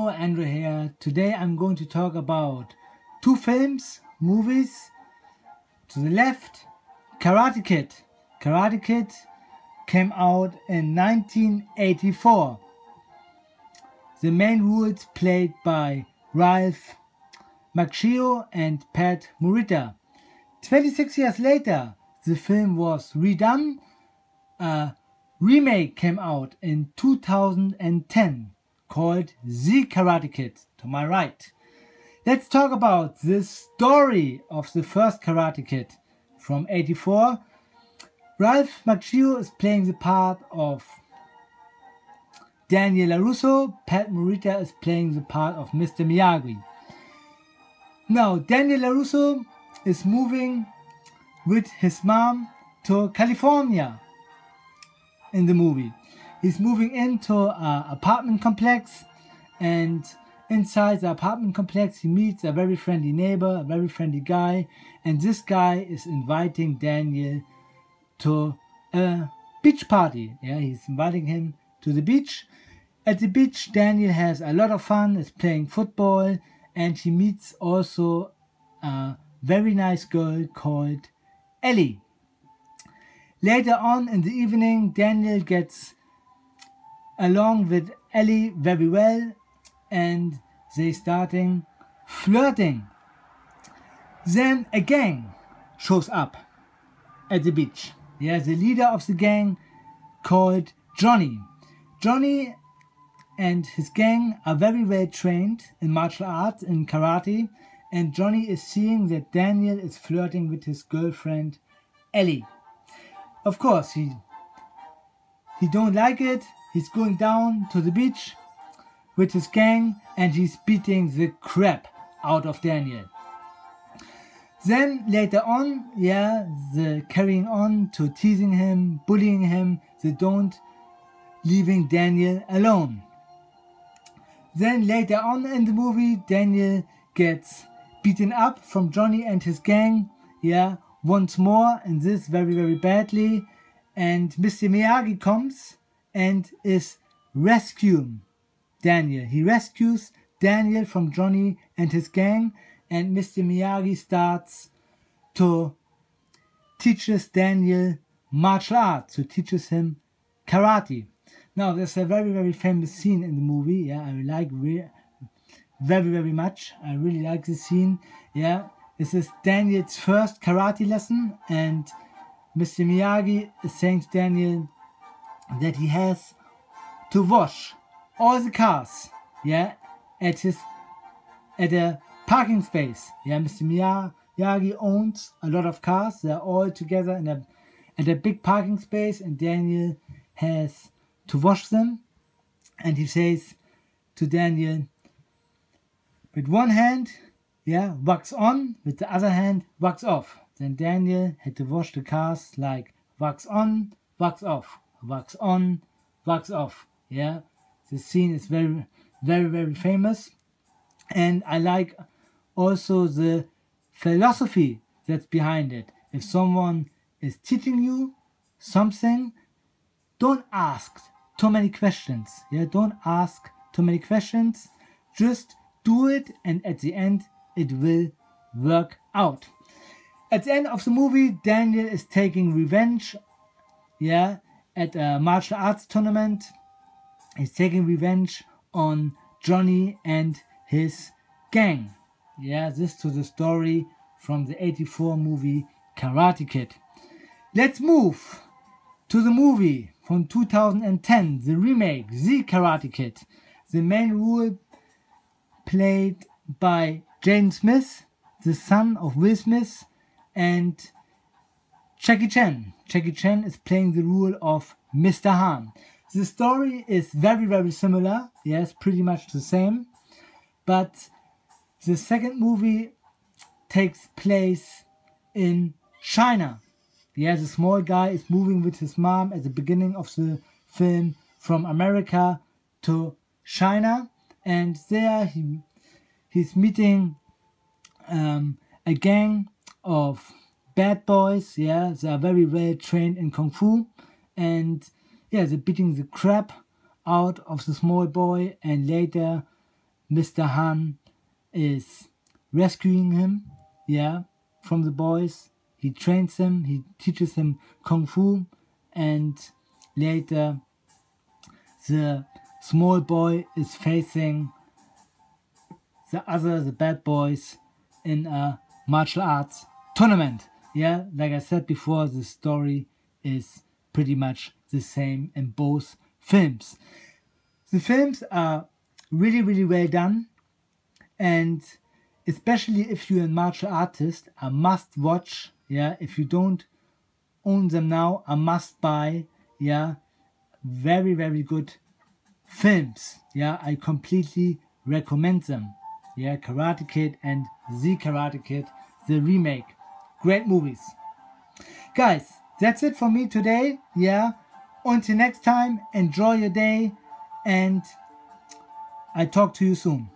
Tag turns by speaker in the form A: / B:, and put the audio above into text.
A: Hello, Andrew here. Today I'm going to talk about two movies. To the left, Karate Kid. Karate Kid came out in 1984. The main roles played by Ralph Macchio and Pat Morita. 26 years later, the film was redone. A remake came out in 2010 called The Karate Kid, to my right. Let's talk about the story of the first Karate Kid from 84. Ralph Macchio is playing the part of Daniel LaRusso. Pat Morita is playing the part of Mr. Miyagi. Now, Daniel LaRusso is moving with his mom to California in the movie. He's moving into an apartment complex, and inside the apartment complex he meets a very friendly neighbor, a very friendly guy, and this guy is inviting Daniel to a beach party. Yeah, he's inviting him to the beach. At the beach, Daniel has a lot of fun, is playing football, and he meets also a very nice girl called Ellie. Later on in the evening, Daniel gets along with Ellie very well, and they starting flirting. Then a gang shows up at the beach. Yeah, the leader of the gang called Johnny. Johnny and his gang are very well trained in martial arts, in karate, and Johnny is seeing that Daniel is flirting with his girlfriend Ellie. Of course, he don't like it. He's going down to the beach with his gang and he's beating the crap out of Daniel. Then later on, they're carrying on to teasing him, bullying him. They don't leaving Daniel alone. Then later on in the movie, Daniel gets beaten up from Johnny and his gang, once more, and this very, very badly. And Mr. Miyagi comes and is rescuing Daniel. He rescues Daniel from Johnny and his gang, and Mr. Miyagi starts to teaches Daniel martial arts, so teaches him karate. Now, there's a very, very famous scene in the movie. I like very, very much. I really like this scene. This is Daniel's first karate lesson, and Mr. Miyagi is saying to Daniel that he has to wash all the cars, at a parking space. Mr. Miyagi owns a lot of cars. They're all together at a big parking space, and Daniel has to wash them. And he says to Daniel, with one hand, wax on, with the other hand, wax off. Then Daniel had to wash the cars like wax on, wax off, wax on, wax off. The scene is very, very, very famous. And I like also the philosophy that's behind it. If someone is teaching you something, don't ask too many questions. Don't ask too many questions. Just do it, and at the end, it will work out. At the end of the movie, Daniel is taking revenge, at a martial arts tournament. He's taking revenge on Johnny and his gang. This to the story from the 84 movie Karate Kid. Let's move to the movie from 2010, the remake, The Karate Kid. The main role played by Jaden Smith, the son of Will Smith, and Jackie Chan. Jackie Chan is playing the role of Mr. Han. The story is very, very similar. Yes, pretty much the same. But the second movie takes place in China. The small guy is moving with his mom at the beginning of the film from America to China. And there he's meeting a gang of bad boys. They are very well trained in Kung Fu. And they're beating the crap out of the small boy, and later Mr. Han is rescuing him, yeah, from the boys. He trains him, he teaches him Kung Fu, and later the small boy is facing the bad boys in a martial arts tournament. Yeah, like I said before, the story is pretty much the same in both films. The films are really, really well done, and especially if you're a martial artist, a must watch. Yeah, if you don't own them now, a must buy. Yeah, very, very good films. Yeah, I completely recommend them. Yeah, Karate Kid and The Karate Kid, the remake. Great movies. Guys, that's it for me today. Yeah, until next time, enjoy your day, and I talk to you soon.